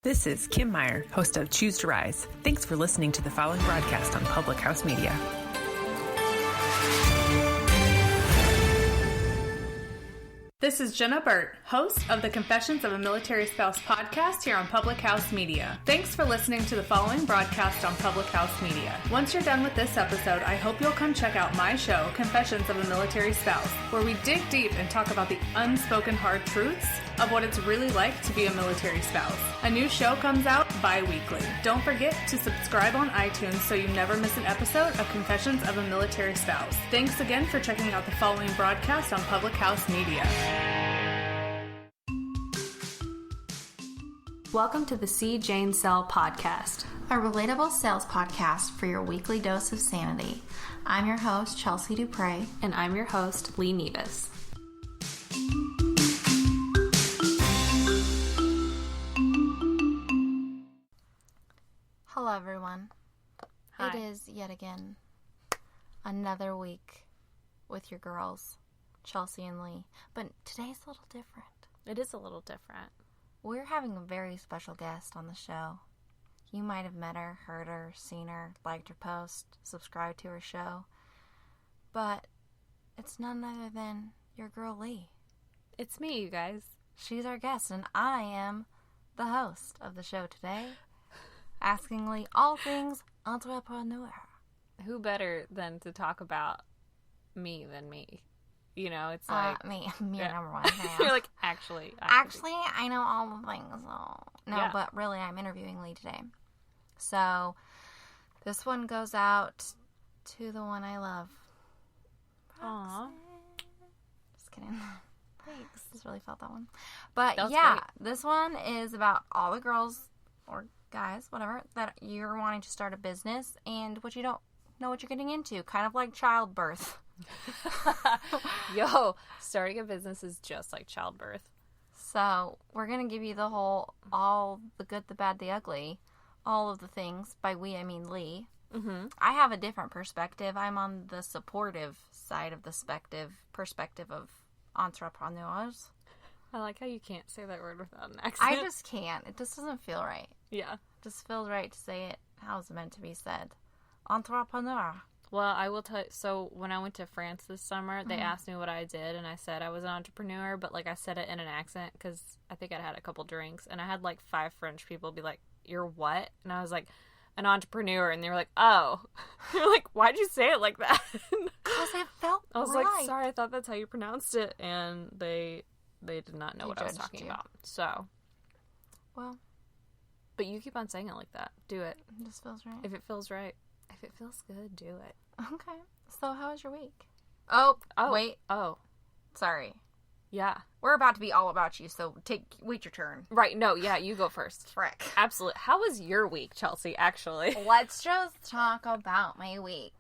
This is Kim Meyer, host of Choose to Rise. Thanks for listening to the following broadcast on Public House Media. This is Jenna Burt, host of the Confessions of a Military Spouse podcast here on Public House Media. Thanks for listening to the following broadcast on Public House Media. Once you're done with this episode, I hope you'll come check out my show, Confessions of a Military Spouse, where we dig deep and talk about the unspoken hard truths of what it's really like to be a military spouse. A new show comes out bi-weekly. Don't forget to subscribe on iTunes so you never miss an episode of Confessions of a Military Spouse. Thanks again for checking out the following broadcast on Public House Media. Welcome to the C. Jane Sell podcast, a relatable sales podcast for your weekly dose of sanity. I'm your host, Chelsea Dupre. and I'm your host, Leigh Nieves. Hello, everyone. Hi. It is yet again another week with your girls, Chelsea and Leigh. But today's a little different. It is a little different. We're having a very special guest on the show. You might have met her, heard her, seen her, liked her post, subscribed to her show. But it's none other than your girl, Leigh. It's me, you guys. She's our guest, and I am the host of the show today, asking Leigh all things entrepreneur. Who better than to talk about me than me? You know, it's like... Me yeah. number one. You're like, actually, I know all the things. So. No, Yeah. But really, I'm interviewing Leigh today. So, this one goes out to the one I love. Aw. Just kidding. Thanks. Just really felt that one. But That was yeah, great. this one is about all the girls or guys, whatever, that you're wanting to start a business and what you don't know what you're getting into. Kind of like childbirth. Yo, starting a business is just like childbirth. So, we're going to give you the whole, all the good, the bad, the ugly, all of the things. By we, I mean Leigh. Mm-hmm. I have a different perspective. I'm on the supportive side of the perspective of entrepreneurs. I like how you can't say that word without an I accent. just can't. It just doesn't feel right. Yeah. It just feels right to say it how it's meant to be said. Entrepreneur. Well, I will tell you, so when I went to France this summer, they asked me what I did, and I said I was an entrepreneur, but, like, I said it in an accent, because I think I'd had a couple drinks, and I had, like, 5 French people be like, "You're what?" And I was like, "An entrepreneur," and they were like, "Oh." They were like, "Why'd you say it like that?" Because it felt I was right. like, "Sorry, I thought that's how you pronounced it," and they did not know They what I was judged talking you. about, so. Well, But you keep on saying it like that. Do it. it just feels right. If it feels right. If it feels good, do it. Okay. So, how was your week? Oh, wait. Oh. Sorry. Yeah. We're about to be all about you, so wait your turn. Right, no, yeah, you go first. Frick. Absolutely. How was your week, Chelsea, actually? Let's just talk about my week.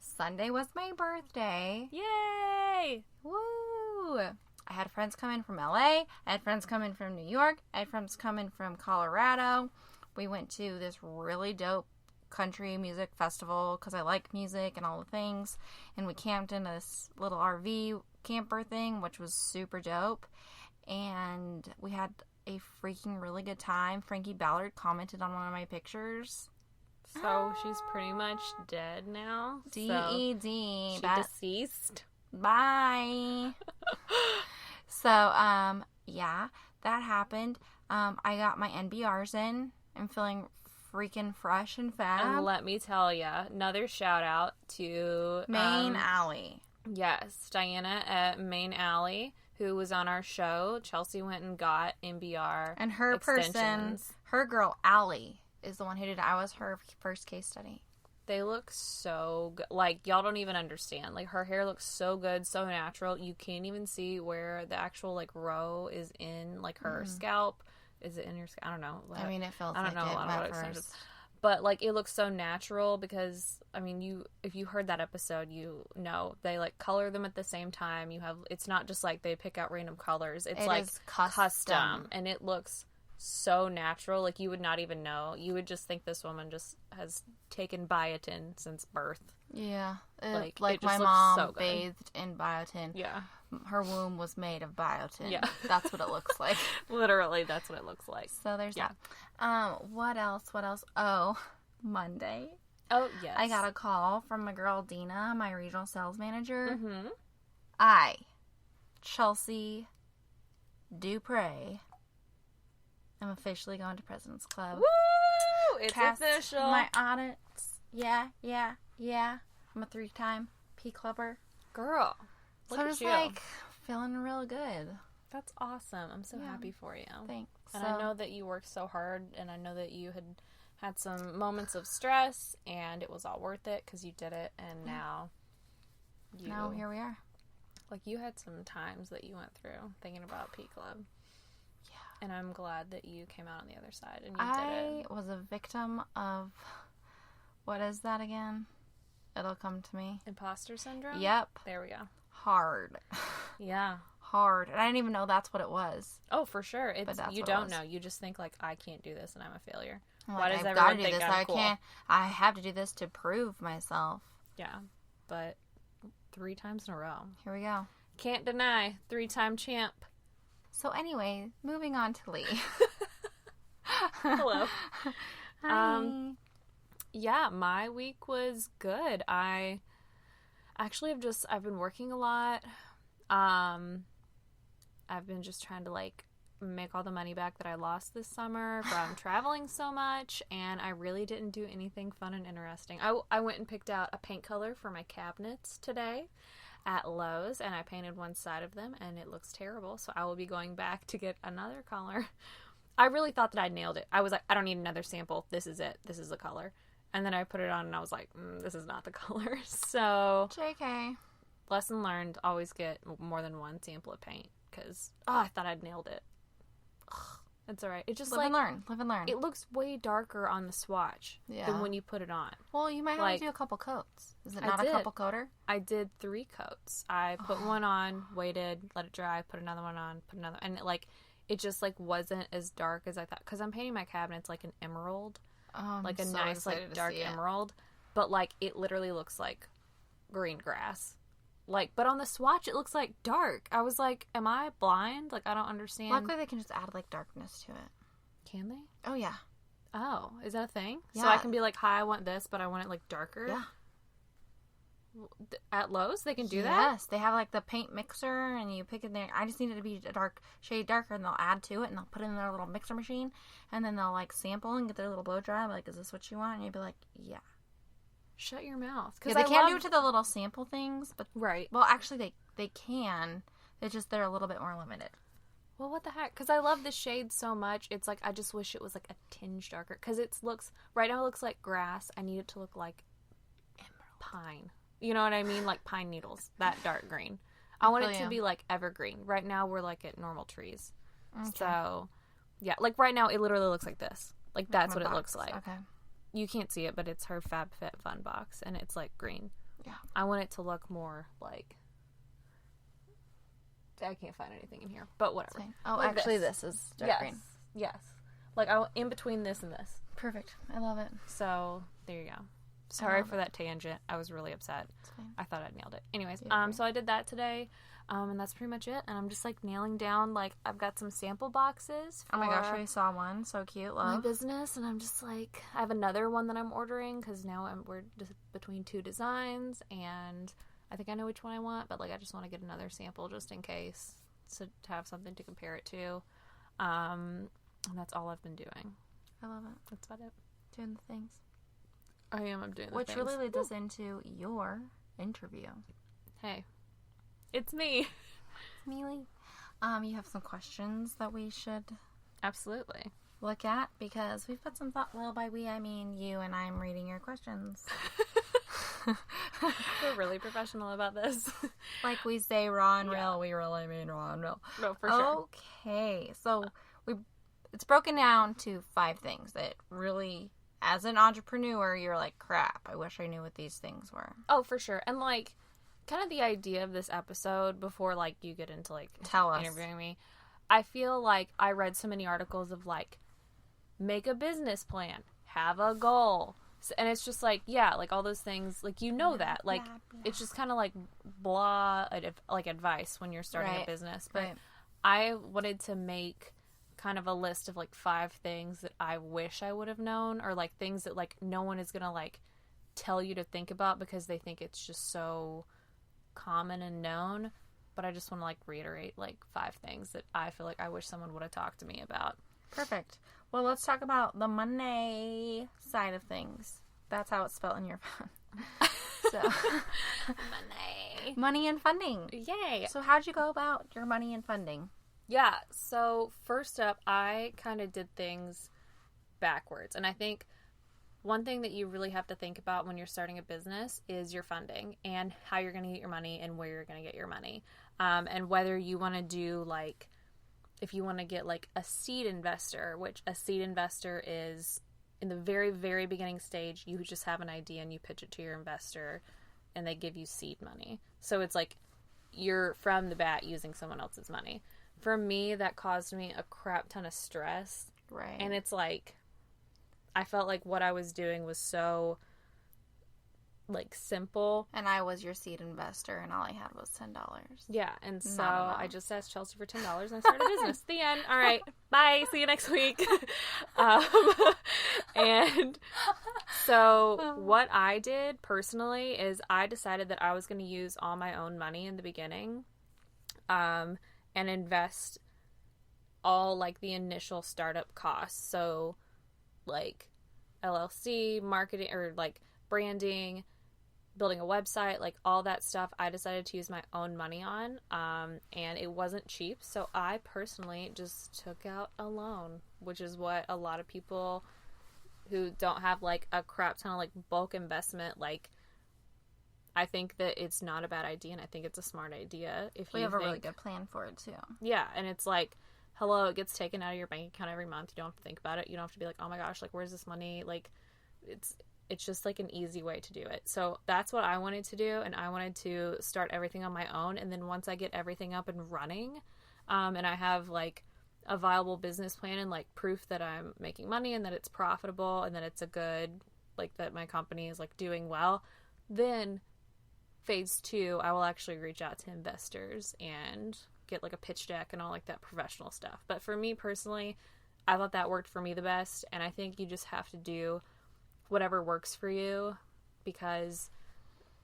Sunday was my birthday. Yay! Woo! I had friends come in from LA. I had friends come in from New York. I had friends come in from Colorado. We went to this really dope country music festival because I like music and all the things. And we camped in this little RV camper thing, which was super dope. And we had a freaking really good time. Frankie Ballard commented on one of my pictures. So she's pretty much dead now. D-E-D. So deceased. Bye. So, yeah, that happened. I got my NBRs in. I'm feeling freaking fresh and fab. And let me tell ya, another shout out to Main Alley. Yes, Diana at Main Alley, who was on our show. Chelsea went and got NBR And her person, extensions. her girl, Allie, is the one who did it. I was her first case study. They look so good. Like, y'all don't even understand. Like, her hair looks so good, so natural. You can't even see where the actual, like, row is in, like, her scalp. Is it in your scalp? I don't know. I mean, it feels I don't like know. it I don't know what at extensions. first. But, like, it looks so natural because, I mean, if you heard that episode, you know, they, like, color them at the same time. It's not just, like, they pick out random colors. It's, It like, is custom. And it looks so natural. Like, you would not even know. You would just think this woman just has taken biotin since birth. Yeah. Like Like it just my looks mom so good. bathed in biotin. Yeah. Her womb was made of biotin. Yeah. That's what it looks like. Literally, that's what it looks like. So there's Yeah. that. What else? Oh, Monday. Oh, yes. I got a call from my girl Dina, my regional sales manager. Mm-hmm. I, Chelsea Dupre, am officially going to President's Club. Woo! It's Passed official. my audits. Yeah. I'm a 3-time P Clubber. Girl, So look I'm at just you. like feeling real good. That's awesome. I'm so Yeah. happy for you. Thanks. And I know that you worked so hard, and I know that you had some moments of stress, and it was all worth it because you did it, and now here we are. Like, you had some times that you went through thinking about P Club. Yeah. And I'm glad that you came out on the other side and you I did it. was a victim of, what is that again? It'll come to me. Imposter syndrome? Yep. There we go. Hard. Yeah. Hard. And I didn't even know that's what it was. Oh, for sure. It's that's you what it don't was. know. You just think, like, I can't do this and I'm a failure. I'm Why like, does I've everyone got to do think this. I'm cool? I have to do this to prove myself. Yeah. But 3 times in a row. Here we go. Can't deny. 3-time champ. So anyway, moving on to Leigh. Hello. Hi. Yeah, my week was good. I actually I've been working a lot. I've been just trying to, like, make all the money back that I lost this summer from traveling so much, and I really didn't do anything fun and interesting. I went and picked out a paint color for my cabinets today at Lowe's, and I painted one side of them, and it looks terrible, so I will be going back to get another color. I really thought that I nailed it. I was like, I don't need another sample. This is it. This is the color. And then I put it on, and I was like, this is not the color. So, JK. lesson learned, always get more than one sample of paint, because, I thought I'd nailed it. It's all right. It just, Live and learn. it looks way darker on the swatch than when you put it on. Well, you might have like, to do a couple coats. Is it I not a did. couple coater? I did 3 coats. I put one on, waited, let it dry, put another one on, put another, and it just, like, wasn't as dark as I thought, because I'm painting my cabinets like an emerald, like a so nice, like, excited to dark see it. emerald, but, like, it literally looks like green grass. Like, but on the swatch, it looks like dark. I was like, am I blind? Like, I don't understand. Luckily, they can just add, like, darkness to it. Can they? Oh, yeah. Oh, is that a thing? Yeah. So I can be like, hi, I want this, but I want it, like, darker? Yeah. At Lowe's, they can do that? Yes. They have, like, the paint mixer, and you pick it there. I just need it to be a dark shade darker, and they'll add to it, and they'll put it in their little mixer machine, and then they'll, like, sample and get their little blow dry. Like, is this what you want? And you'd be like, yeah. Shut your mouth. Yeah, they can't do it to the little sample things, but... Right. Well, actually, they can. It's just they're a little bit more limited. Well, what the heck? Because I love the shade so much. It's like, I just wish it was, like, a tinge darker. Because right now it looks like grass. I need it to look like pine. You know what I mean? Like pine needles. That dark green. I want it to be, like, evergreen. Right now we're, like, at normal trees. Okay. So, yeah. Like, right now it literally looks like this. Like, that's what it looks like. Okay. You can't see it, but it's her FabFitFun box, and it's, like, green. Yeah. I want it to look more, like... I can't find anything in here, but whatever. Oh, like actually, this is dark green. Yes. Like, in between this and this. Perfect. I love it. So, there you go. Sorry for that tangent. I was really upset. It's fine. I thought I'd nailed it. Anyways, Yeah, so I did that today, and that's pretty much it. And I'm just, like, nailing down, like, I've got some sample boxes for Oh my gosh, I saw one. So cute, love. my business, and I'm just, like, I have another one that I'm ordering, because now we're just between 2 designs, and I think I know which one I want, but, like, I just want to get another sample just in case, to have something to compare it to. And that's all I've been doing. I love it. That's about it. Doing the things. I am. I'm doing the Which things. really leads us into your interview. Hey, it's me. Mealy. You have some questions that we should Absolutely. look at, because we've put some thought. Well, by we, I mean you, and I'm reading your questions. We're really professional about this. Like we say raw and real, we really mean raw and real. No, for sure. Okay, so it's broken down to 5 things that really, as an entrepreneur, you're like, crap, I wish I knew what these things were. Oh, for sure. And, like, kind of the idea of this episode, before, like, you get into, like, Tell us. interviewing me, I feel like I read so many articles of, like, make a business plan, have a goal. And it's just like, yeah, like all those things, like, you know that. Like, it's just kind of like blah, like advice when you're starting a business. But I wanted to make kind of a list of like 5 things that I wish I would have known, or like things that like no one is going to like tell you to think about because they think it's just so common and known. But I just want to like reiterate like 5 things that I feel like I wish someone would have talked to me about. Perfect. Well, let's talk about the money side of things. That's how it's spelled in your phone. So, money and funding. Yay. So how'd you go about your money and funding? Yeah. So first up, I kind of did things backwards. And I think one thing that you really have to think about when you're starting a business is your funding and how you're going to get your money and where you're going to get your money. And whether you want to do like, if you want to get like a seed investor, which a seed investor is in the very, very beginning stage, you just have an idea and you pitch it to your investor and they give you seed money. So it's like you're from the bat using someone else's money. For me, that caused me a crap ton of stress. Right. And it's like, I felt like what I was doing was so like simple. And I was your seed investor and all I had was $10. Yeah, and so I just asked Chelsea for $10 and I started a business. The end. All right, bye. See you next week. And so what I did personally is I decided that I was going to use all my own money in the beginning, and invest all like the initial startup costs. So like LLC, marketing, or like branding, building a website, like all that stuff, I decided to use my own money on, and it wasn't cheap, so I personally just took out a loan, which is what a lot of people who don't have like a crap ton of like bulk investment, like, I think that it's not a bad idea, and I think it's a smart idea. If we have a really good plan for it too. Yeah, and it's like, hello, it gets taken out of your bank account every month. You don't have to think about it. You don't have to be like, oh my gosh, like, where's this money? Like, it's just like an easy way to do it. So that's what I wanted to do, and I wanted to start everything on my own. And then once I get everything up and running, and I have like a viable business plan and like proof that I'm making money and that it's profitable and that it's a good, like, that my company is like doing well, then phase 2, I will actually reach out to investors and get like a pitch deck and all like that professional stuff. But for me personally, I thought that worked for me the best, and I think you just have to do whatever works for you, because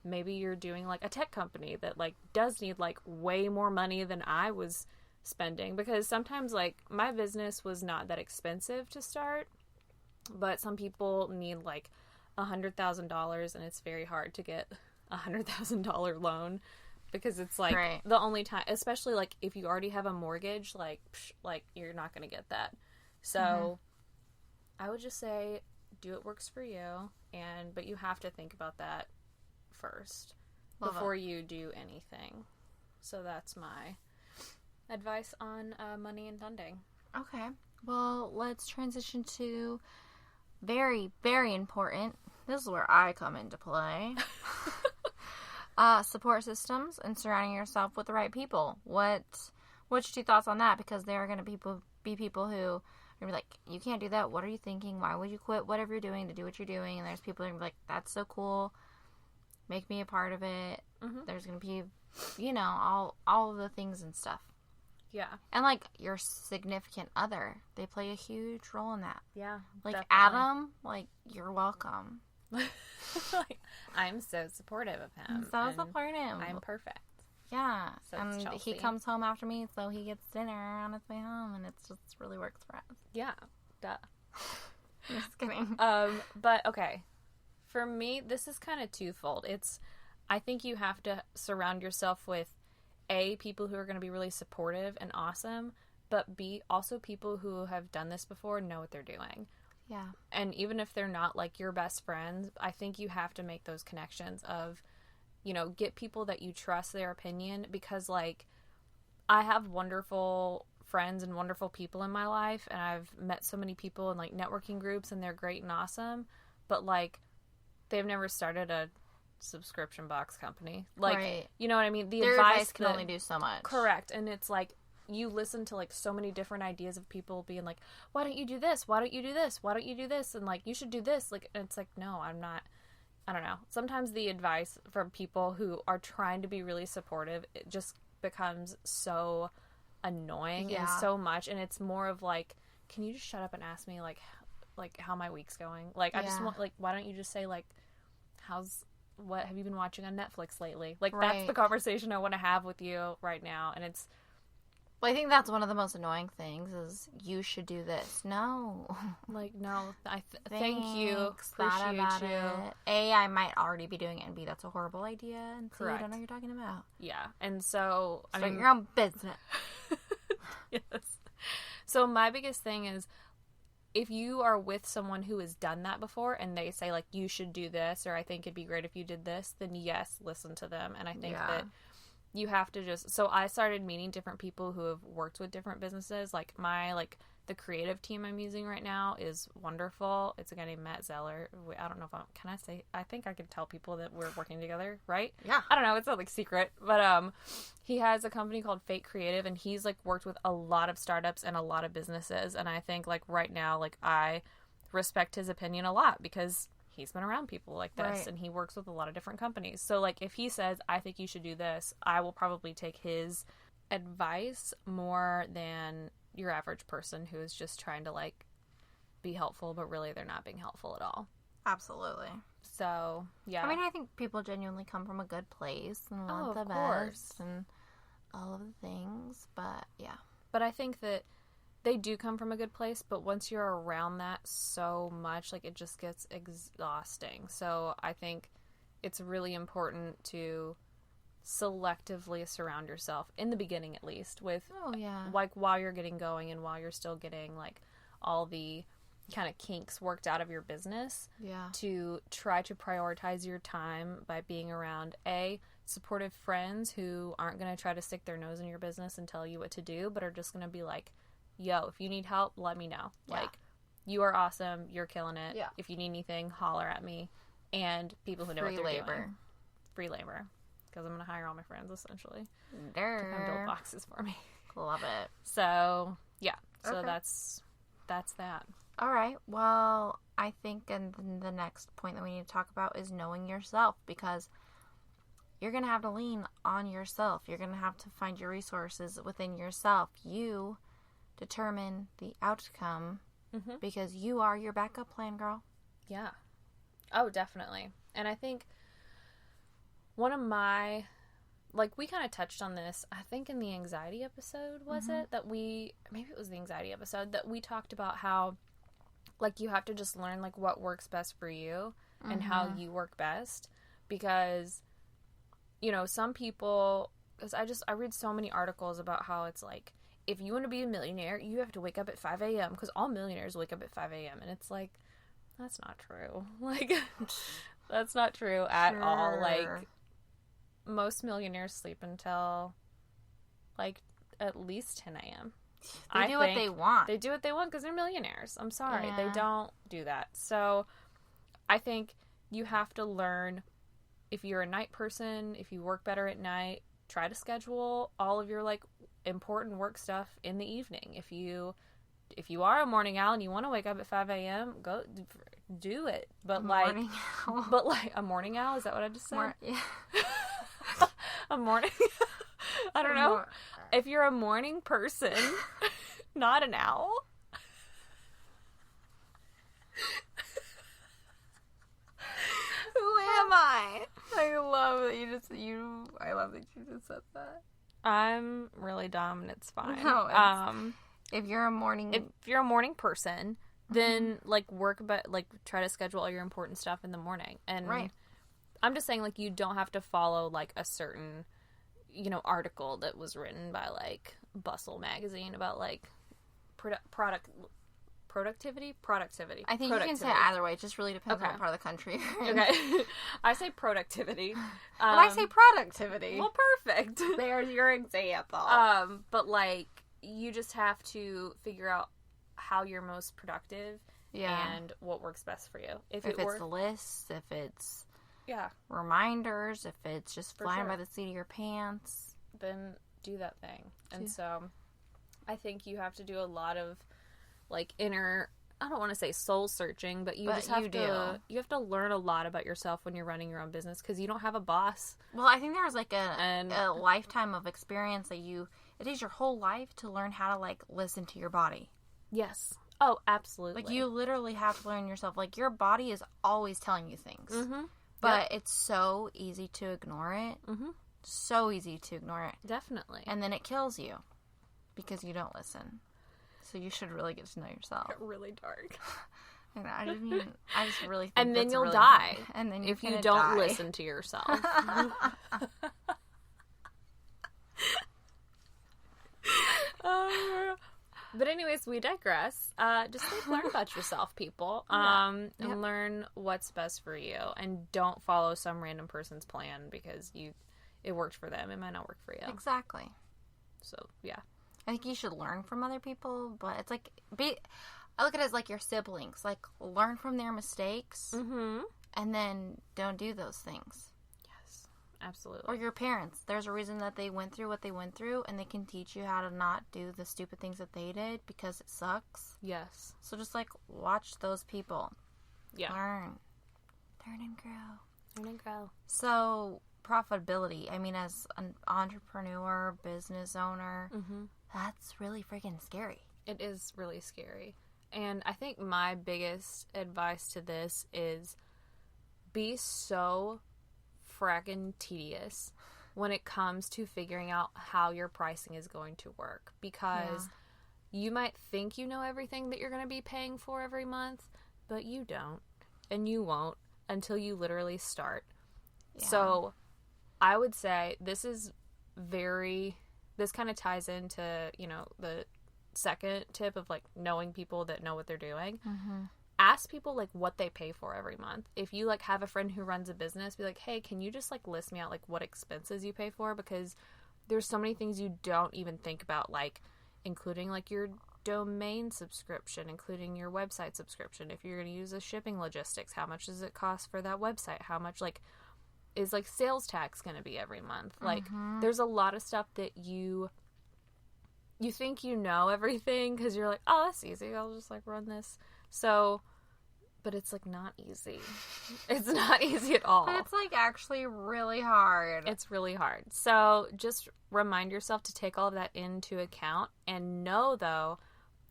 maybe you're doing like a tech company that like does need like way more money than I was spending, because sometimes like my business was not that expensive to start, but some people need like $100,000 and it's very hard to get $100,000 loan, because it's like the only time, especially like if you already have a mortgage, like you're not going to get that. So I would just say do what works for you, but you have to think about that first before you do anything. So that's my advice on money and funding. Okay. Well, let's transition to very, very important. This is where I come into play. Support systems and surrounding yourself with the right people. What's your 2 thoughts on that? Because there are going to be people who are going to be like, you can't do that. What are you thinking? Why would you quit whatever you're doing to do what you're doing? And there's people who are going to be like, that's so cool. Make me a part of it. Mm-hmm. There's going to be, all of the things and stuff. Yeah. And, like, your significant other, they play a huge role in that. Yeah, like, definitely. Adam, like, you're welcome. I'm so supportive of him. So supportive. I'm perfect. Yeah. So and he comes home after me, so he gets dinner on his way home, and it just really works for us. Yeah. Duh. Just kidding. But, okay. For me, this is kind of twofold. I think you have to surround yourself with, A, people who are going to be really supportive and awesome, but B, also people who have done this before and know what they're doing. Yeah. And even if they're not like your best friends, I think you have to make those connections of, get people that you trust their opinion, because like I have wonderful friends and wonderful people in my life, and I've met so many people in like networking groups, and they're great and awesome, but like they've never started a subscription box company. Like, you know what I mean? Their advice can only do so much. Correct. And it's like, you listen to, like, so many different ideas of people being like, why don't you do this? Why don't you do this? Why don't you do this? And, like, you should do this. Like, and it's like, no, I'm not. I don't know. Sometimes the advice from people who are trying to be really supportive, it just becomes so annoying and so much. And it's more of, like, can you just shut up and ask me, like how my week's going? Like, I just want, like, why don't you just say, like, what have you been watching on Netflix lately? Like, that's the conversation I want to have with you right now. And it's, well, I think that's one of the most annoying things is you should do this. No. like, no, thank you. Appreciate you. It. A, I might already be doing it, and B, that's a horrible idea, and C, I don't know what you're talking about. Yeah. And so, I Start mean, your own business. yes. So my biggest thing is, if you are with someone who has done that before and they say, like, you should do this, or I think it'd be great if you did this, then yes, listen to them. And I think that you have to just, so I started meeting different people who have worked with different businesses. Like, the creative team I'm using right now is wonderful. It's a guy named Matt Zeller. I don't know if I think I can tell people that we're working together, right? Yeah. I don't know. It's not, like, secret. But he has a company called Fake Creative, and he's, like, worked with a lot of startups and a lot of businesses. And I think, like, right now, like, I respect his opinion a lot because he's been around people like this, and he works with a lot of different companies. So, like, if he says, I think you should do this, I will probably take his advice more than your average person who is just trying to, like, be helpful, but really they're not being helpful at all. Absolutely. So, yeah. I mean, I think people genuinely come from a good place and want the best and all of the things, but yeah. But I think that they do come from a good place, but once you're around that so much, like, it just gets exhausting. So I think it's really important to selectively surround yourself, in the beginning at least, with, like, while you're getting going and while you're still getting, like, all the kind of kinks worked out of your business, to try to prioritize your time by being around, supportive friends who aren't going to try to stick their nose in your business and tell you what to do, but are just going to be like, yo, if you need help, let me know. Like, you are awesome. You're killing it. Yeah. If you need anything, holler at me. And people who know what they're doing. Free labor. Because I'm going to hire all my friends, essentially. To come build boxes for me. Love it. So, yeah. So that's that. All right. Well, I think the next point that we need to talk about is knowing yourself, because you're going to have to lean on yourself. You're going to have to find your resources within yourself. You determine the outcome because you are your backup plan, girl. Yeah. Oh, definitely. And I think one of my, like, we kind of touched on this, I think in the anxiety episode, was it? Maybe it was the anxiety episode, that we talked about how, like, you have to just learn, like, what works best for you and how you work best. Because, you know, some people, because I read so many articles about how it's like, if you want to be a millionaire, you have to wake up at 5 a.m. because all millionaires wake up at 5 a.m. And it's like, that's not true. Like, that's not true at all. Like, most millionaires sleep until, like, at least 10 a.m. They do what they want. They do what they want because they're millionaires. I'm sorry. They don't do that. So I think you have to learn, if you're a night person, if you work better at night, try to schedule all of your, like, important work stuff in the evening. If you are a morning owl and you want to wake up at 5 a.m., go do it. But like a morning owl, is that what I just said? A morning. I don't know. If you're a morning person, not an owl. Who am I? I love that you just said that. I'm really dumb and it's fine. No, if you're a morning person, then like try to schedule all your important stuff in the morning. And I'm just saying, like, you don't have to follow like a certain, you know, article that was written by like Bustle magazine about like productivity. I think you can say it either way. It just really depends on what part of the country you're in. Okay. I say productivity. I say productivity. Well, perfect. There's your example. But like, you just have to figure out how you're most productive and what works best for you. If it's the list, if it's reminders, if it's just flying by the seat of your pants, then do that thing. And so I think you have to do a lot of, like, inner, I don't want to say soul searching, but you just have to learn a lot about yourself when you're running your own business, because you don't have a boss. Well, I think there's, like, a lifetime of experience that it is your whole life to learn how to, like, listen to your body. Yes. Oh, absolutely. Like, you literally have to learn yourself. Like, your body is always telling you things. Mm-hmm. But it's so easy to ignore it. Mm-hmm. So easy to ignore it. Definitely. And then it kills you because you don't listen. So you should really get to know yourself. Got really dark. I just really think and then you'll really die. And then if you don't listen to yourself. But anyways, we digress. Just like learn about yourself, people, and learn what's best for you, and don't follow some random person's plan because it worked for them. It might not work for you. Exactly. So yeah, I think you should learn from other people, but it's like I look at it as like your siblings. Like, learn from their mistakes, and then don't do those things. Absolutely. Or your parents. There's a reason that they went through what they went through, and they can teach you how to not do the stupid things that they did because it sucks. Yes. So just, like, watch those people. Yeah. Learn and grow. Learn and grow. So, profitability. I mean, as an entrepreneur, business owner, that's really freaking scary. It is really scary. And I think my biggest advice to this is be so fracking tedious when it comes to figuring out how your pricing is going to work, because you might think you know everything that you're going to be paying for every month, but you don't, and you won't until you literally start. So I would say this kind of ties into, the second tip of, like, knowing people that know what they're doing. Ask people, like, what they pay for every month. If you, like, have a friend who runs a business, be like, hey, can you just, like, list me out, like, what expenses you pay for? Because there's so many things you don't even think about, like, including, like, your domain subscription, including your website subscription. If you're going to use a shipping logistics, how much does it cost for that website? How much, like, is, like, sales tax going to be every month? Like, there's a lot of stuff that you think you know everything because you're like, oh, that's easy. I'll just, like, run this. So, but it's, like, not easy. It's not easy at all. But it's, like, actually really hard. It's really hard. So just remind yourself to take all of that into account, and know, though,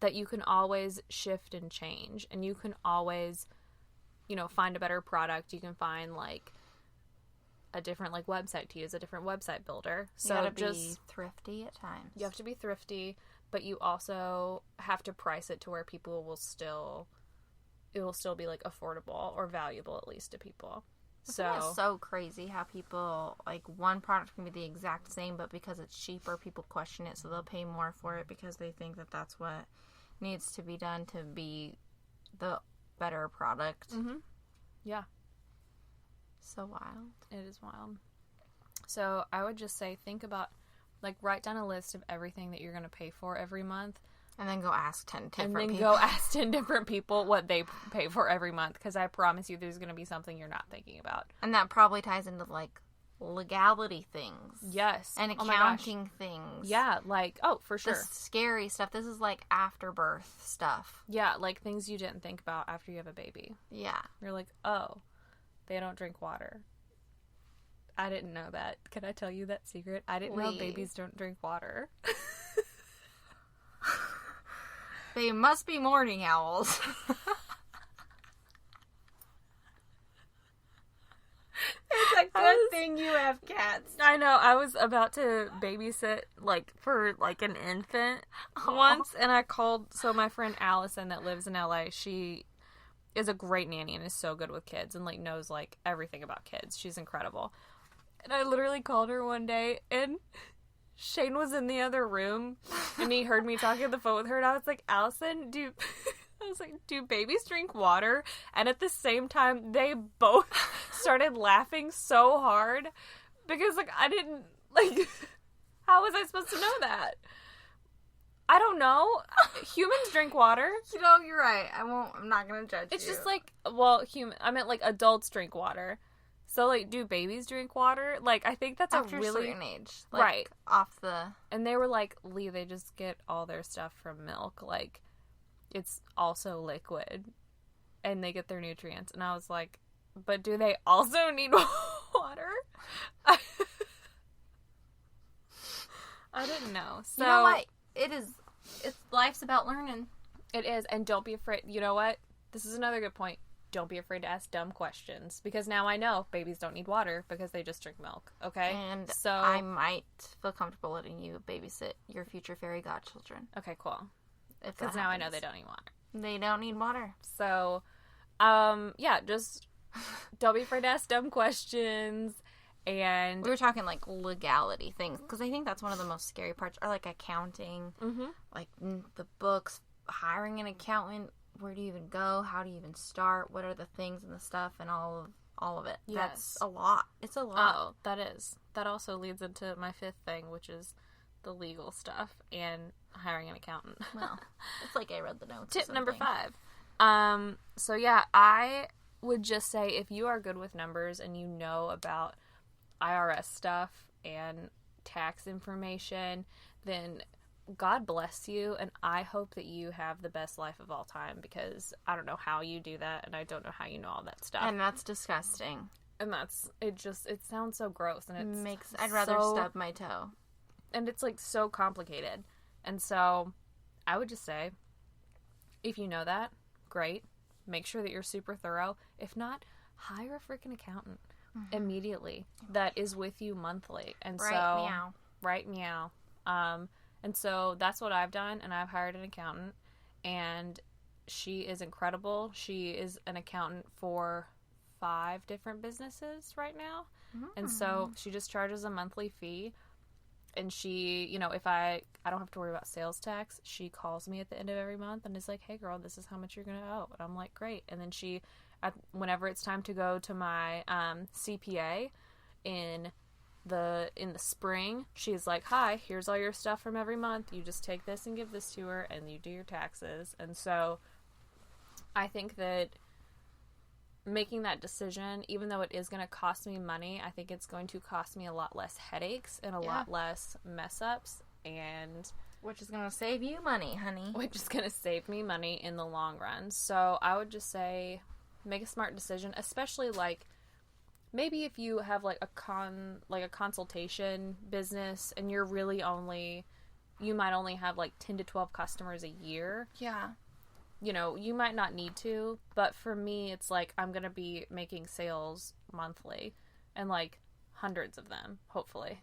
that you can always shift and change, and you can always, find a better product. You can find, like, a different, like, website to use, a different website builder. So you gotta be thrifty at times. You have to be thrifty, but you also have to price it to where people will still be, like, affordable or valuable, at least, to people. It's so crazy how people, like, one product can be the exact same, but because it's cheaper, people question it, so they'll pay more for it because they think that that's what needs to be done to be the better product. Yeah. So wild. It is wild. So I would just say, think about, like, write down a list of everything that you're going to pay for every month. And then go ask 10 different people. And then go ask 10 different people what they pay for every month, because I promise you there's going to be something you're not thinking about. And that probably ties into, like, legality things. Yes. And accounting things. Yeah, like, oh, for sure. The scary stuff. This is, like, afterbirth stuff. Yeah, like, things you didn't think about after you have a baby. Yeah. You're like, oh, they don't drink water. I didn't know that. Can I tell you that secret? I didn't know babies don't drink water. They must be morning owls. It's a good thing you have cats. I know. I was about to babysit, like, for, like, an infant once, and I called, so my friend Allison that lives in LA, she is a great nanny and is so good with kids and, like, knows, like, everything about kids. She's incredible. And I literally called her one day, and Shane was in the other room, and he heard me talking on the phone with her, and I was like, Allison, do babies drink water? And at the same time, they both started laughing so hard, because, like, I didn't, like, how was I supposed to know that? I don't know. Humans drink water. You're right. I'm not gonna judge you. It's just, like, well, I meant, like, adults drink water. So, like, do babies drink water? Like, I think that's After a really... a certain age. Like, right. Off the... And they were like, Leigh, they just get all their stuff from milk. Like, it's also liquid. And they get their nutrients. And I was like, but do they also need water? I didn't know. So, you know what? Life's about learning. It is. And don't be afraid. You know what? This is another good point. Don't be afraid to ask dumb questions. Because now I know babies don't need water because they just drink milk. Okay? And so I might feel comfortable letting you babysit your future fairy godchildren. Okay, cool. Because now I know they don't need water. They don't need water. So, yeah, just don't be afraid to ask dumb questions. And we were talking, like, legality things. Because I think that's one of the most scary parts. Or, like, accounting. Mm-hmm. Like, the books. Hiring an accountant. Where do you even go? How do you even start? What are the things and the stuff and all of it? Yes. That's a lot. It's a lot. Oh, that is. That also leads into my fifth thing, which is the legal stuff and hiring an accountant. Well, it's like I read the notes. Tip number 5. So yeah, I would just say if you are good with numbers and you know about IRS stuff and tax information, then God bless you, and I hope that you have the best life of all time, because I don't know how you do that, and I don't know how you know all that stuff. And that's disgusting. And it sounds so gross, and I'd rather stub my toe. And it's, like, so complicated. And so, I would just say, if you know that, great. Make sure that you're super thorough. If not, hire a freaking accountant immediately that is with you monthly. And Meow. Right, meow. And so that's what I've done, and I've hired an accountant, and she is incredible. She is an accountant for 5 different businesses right now, and so she just charges a monthly fee, and she, you know, if I don't have to worry about sales tax, she calls me at the end of every month and is like, hey girl, this is how much you're going to owe, and I'm like, great. And then whenever it's time to go to my CPA in the spring, she's like, hi, here's all your stuff from every month. You just take this and give this to her, and you do your taxes. And so I think that making that decision, even though it is going to cost me money, I think it's going to cost me a lot less headaches and a lot less mess ups, and which is going to save you money, honey. Which is going to save me money in the long run. So I would just say make a smart decision, especially, like, maybe if you have, like, a consultation business and you're really you might only have, like, 10 to 12 customers a year. Yeah. You know, you might not need to, but for me, it's like, I'm going to be making sales monthly, and, like, hundreds of them, hopefully.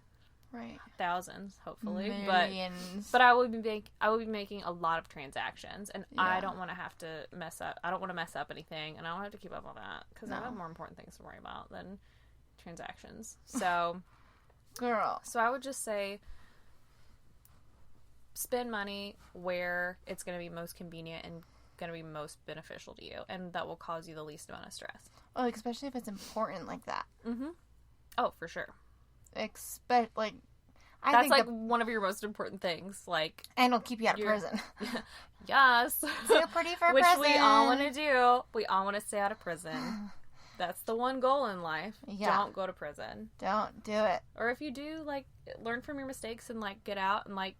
Right. Thousands, hopefully. Millions. But I will be making a lot of transactions, and I don't want to have to mess up. I don't want to mess up anything, and I don't have to keep up on that, because I have more important things to worry about than transactions. So, girl. So I would just say, spend money where it's going to be most convenient and going to be most beneficial to you, and that will cause you the least amount of stress. Oh, especially if it's important like that. Mm-hmm. Oh, for sure. That's like one of your most important things, like, and it'll keep you out of prison. Yes, too pretty for which prison. we all want to do. We all want to stay out of prison. That's the one goal in life. Yeah. Don't go to prison. Don't do it. Or if you do, like, learn from your mistakes and, like, get out and, like,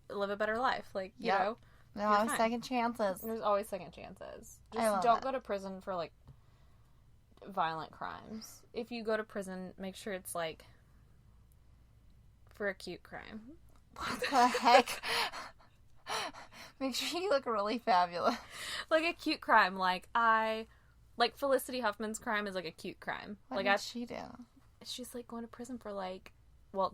live a better life. Like, you know, there's always second chances. There's always second chances. Just don't go to prison for, like, violent crimes. If you go to prison, make sure it's, like, for a cute crime. What the heck? Make sure you look really fabulous. Like a cute crime. Like Felicity Huffman's crime is like a cute crime. What did she do? She's, like, going to prison for, like,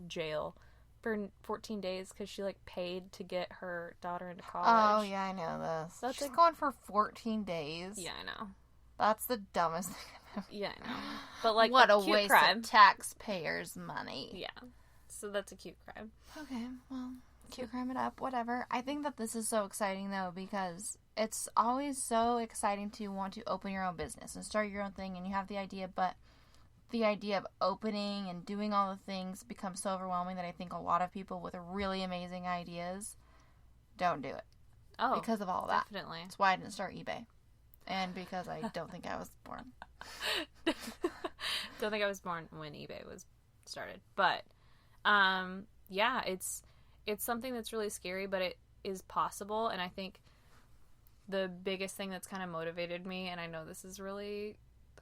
jail for 14 days because she, like, paid to get her daughter into college. Oh, yeah, I know this. So she's going for 14 days. Yeah, I know. That's the dumbest thing I've ever. Yeah, I know. But, like, what a cute waste crime. of taxpayers' money. Yeah. So that's a cute crime. Okay, well, cute crime it up, whatever. I think that this is so exciting, though, because it's always so exciting to want to open your own business and start your own thing, and you have the idea, but the idea of opening and doing all the things becomes so overwhelming that I think a lot of people with really amazing ideas don't do it. Oh, because of all of that. Definitely. That's why I didn't start eBay. And because I don't think I was born. Don't think I was born when eBay was started. But, yeah, it's something that's really scary, but it is possible. And I think the biggest thing that's kind of motivated me, and I know this is really,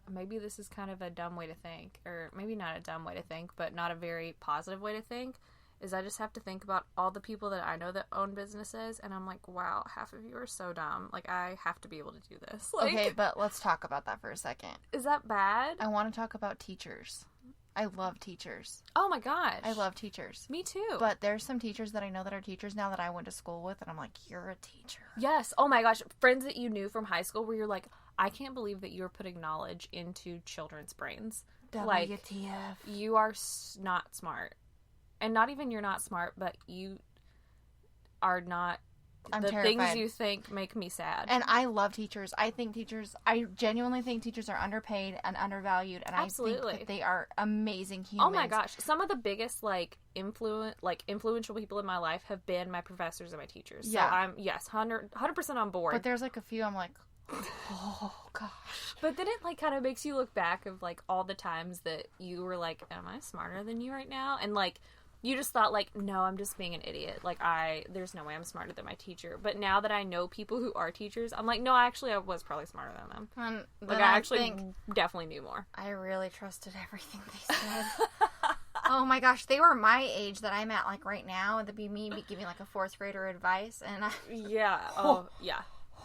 maybe this is kind of a dumb way to think, or maybe not a dumb way to think, but not a very positive way to think, is I just have to think about all the people that I know that own businesses, and I'm like, wow, half of you are so dumb. Like, I have to be able to do this. Like, Okay, but let's talk about that for a second. is that bad? I want to talk about teachers. I love teachers. Oh my gosh. I love teachers. Me too. But there's some teachers that I know that are teachers now that I went to school with, and I'm like, you're a teacher. Yes. Oh my gosh. Friends that you knew from high school where you're like, I can't believe that you're putting knowledge into children's brains. Like, WTF. you are not smart. And not even you're not smart, but you are not. I'm the terrified. things you think make me sad. And I love teachers. I genuinely think teachers are underpaid and undervalued, and Absolutely. I think that they are amazing humans. Oh my gosh. Some of the biggest, influential people in my life have been my professors and my teachers. Yeah. So I'm, 100% on board. But there's, like, a few I'm like, oh, gosh. But then it, like, kind of makes you look back of, like, all the times that you were like, am I smarter than you right now? And, like, you just thought, like, no, I'm just being an idiot. Like, there's no way I'm smarter than my teacher. But now that I know people who are teachers, I'm like, no, I was probably smarter than them. Like, I actually definitely knew more. I really trusted everything they said. Oh my gosh, they were my age that I'm at, like, right now, and to be me giving, like, a fourth grader advice, and Yeah. Oh, yeah.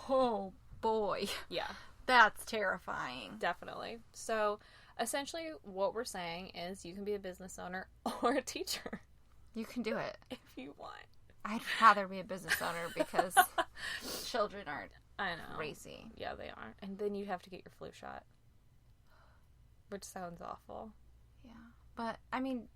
oh boy. Yeah. That's terrifying. Definitely. So, essentially, what we're saying is you can be a business owner or a teacher. You can do it. If you want. I'd rather be a business owner because children are I know. crazy. Yeah, they are. And then you have to get your flu shot. Which sounds awful. Yeah. But, I mean,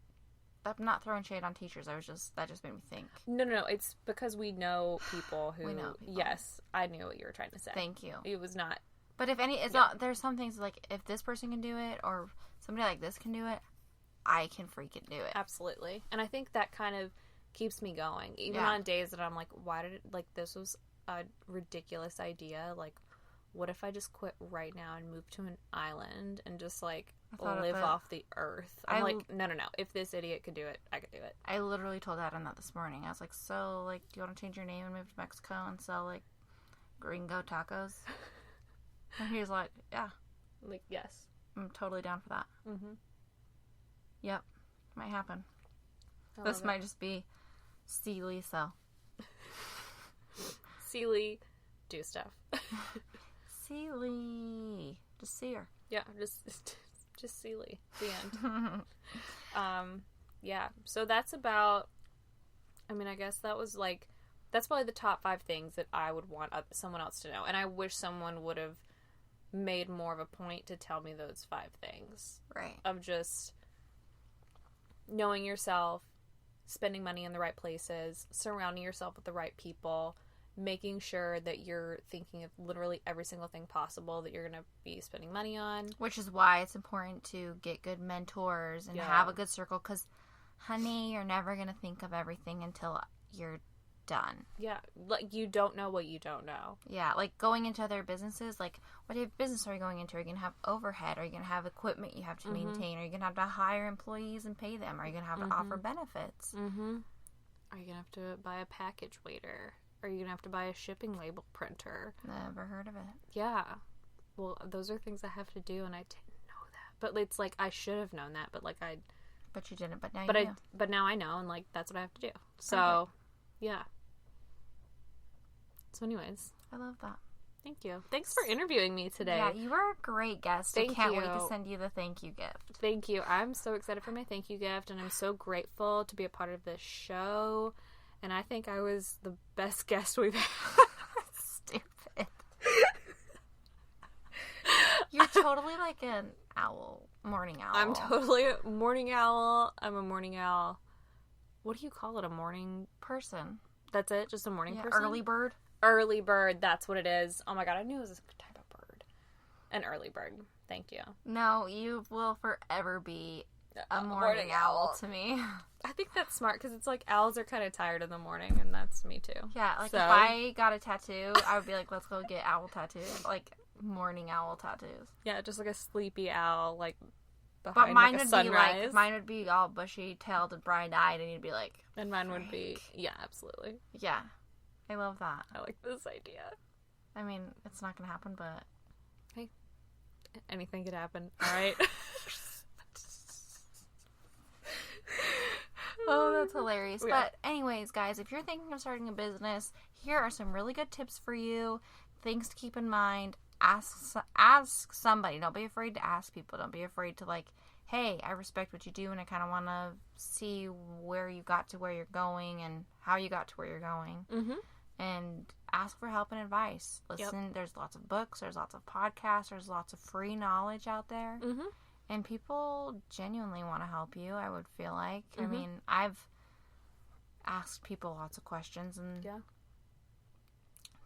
I'm not throwing shade on teachers. That just made me think. No. It's because we know people who... We know people. Yes, I knew what you were trying to say. Thank you. It was not... But if any... It's not... There's some things, like, if this person can do it, or somebody like this can do it, I can freaking do it. Absolutely. And I think that kind of keeps me going. Even Yeah. on days that I'm like, why did it... Like, this was a ridiculous idea. Like, what if I just quit right now and move to an island and just, like... live off the earth. I'm like, no. If this idiot could do it, I could do it. I literally told Adam that this morning. I was like, so, like, do you want to change your name and move to Mexico and sell, like, gringo tacos? And he was like, yeah. Like, yes. I'm totally down for that. Mm-hmm. Yep. Might happen. I This love might just be Sealy, so. Sealy, do stuff. Sealy. Just see her. Yeah, just Sealy. The end. Yeah. So that's about. I mean, I guess that was like. That's probably the top 5 things that I would want someone else to know, and I wish someone would have made more of a point to tell me those 5 things. Right. Of just knowing yourself, spending money in the right places, surrounding yourself with the right people, making sure that you're thinking of literally every single thing possible that you're going to be spending money on. Which is why it's important to get good mentors and have a good circle, because, honey, you're never going to think of everything until you're done. Yeah, like, you don't know what you don't know. Yeah, like, going into other businesses, like, what type of business are you going into? Are you going to have overhead? Are you going to have equipment you have to maintain? Are you going to have to hire employees and pay them? Are you going to have to offer benefits? Mm-hmm. Are you going to have to buy a package waiter? Are you going to have to buy a shipping label printer? Never heard of it. Yeah. Well, those are things I have to do, and I didn't know that. But it's like, I should have known that, but, like, But you didn't, but now you know. But now I know, and, like, that's what I have to do. So, Perfect. Yeah. So anyways. I love that. Thank you. Thanks for interviewing me today. Yeah, you were a great guest. I Thank can't you. wait to send you the thank you gift. Thank you. I'm so excited for my thank you gift, and I'm so grateful to be a part of this show. And I think I was the best guest we've had. Stupid. You're totally like an owl. Morning owl. I'm totally a morning owl. I'm a morning owl. What do you call it? A morning person. That's it? Just a morning person? Early bird. Early bird. That's what it is. Oh my god, I knew it was a type of bird. An early bird. Thank you. No, you will forever be a morning owl to me. I think that's smart because it's like owls are kind of tired in the morning, and that's me too. Yeah, like so, if I got a tattoo, I would be like, let's go get owl tattoos. Like morning owl tattoos. Yeah, just like a sleepy owl, like behind But mine like a would sunrise. be like, mine would be all bushy-tailed and bright-eyed, and you'd be like, and mine would be, yeah, absolutely. yeah. I love that. I like this idea. I mean, it's not going to happen, but... Hey, anything could happen, alright? Oh, that's hilarious. Yeah. But anyways, guys, if you're thinking of starting a business, here are some really good tips for you. Things to keep in mind. Ask somebody. Don't be afraid to ask people. Don't be afraid to like, hey, I respect what you do and I kind of want to see where you got to where you're going and how you got to where you're going. Mm-hmm. And ask for help and advice. Listen, There's lots of books, there's lots of podcasts, there's lots of free knowledge out there. Mm-hmm. And people genuinely want to help you, I would feel like. Mm-hmm. I mean, I've asked people lots of questions and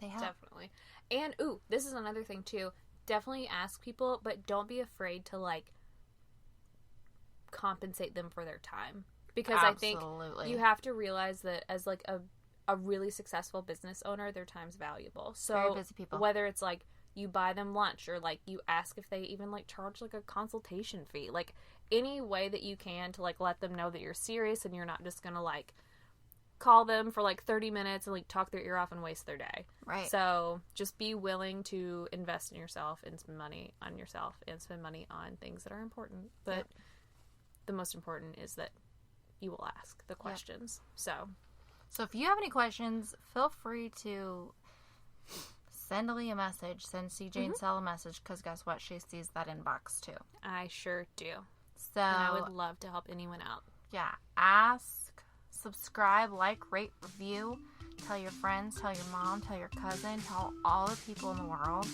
they help. Definitely. And, ooh, this is another thing, too. Definitely ask people, but don't be afraid to, like, compensate them for their time. Because Absolutely. I think you have to realize that as, like, a really successful business owner, their time's valuable. So, Very busy people. whether it's, like, you buy them lunch or, like, you ask if they even, like, charge, like, a consultation fee. Like, any way that you can to, like, let them know that you're serious and you're not just gonna, like, call them for like 30 minutes and like talk their ear off and waste their day. Right. So just be willing to invest in yourself and spend money on yourself and spend money on things that are important. But the most important is that you will ask the questions. So if you have any questions, feel free to send Leigh a message. Send CJ and Sel a message because guess what? She sees that inbox too. I sure do. So And I would love to help anyone out. yeah, ask, subscribe, like, rate, review, tell your friends, tell your mom, tell your cousin, tell all the people in the world.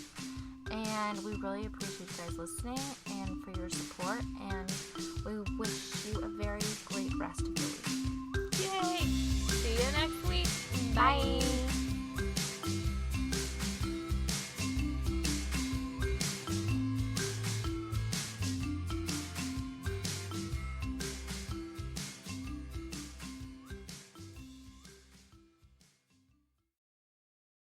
And we really appreciate you guys listening and for your support. And we wish you a very great rest of your week. Yay! See you next week. Bye.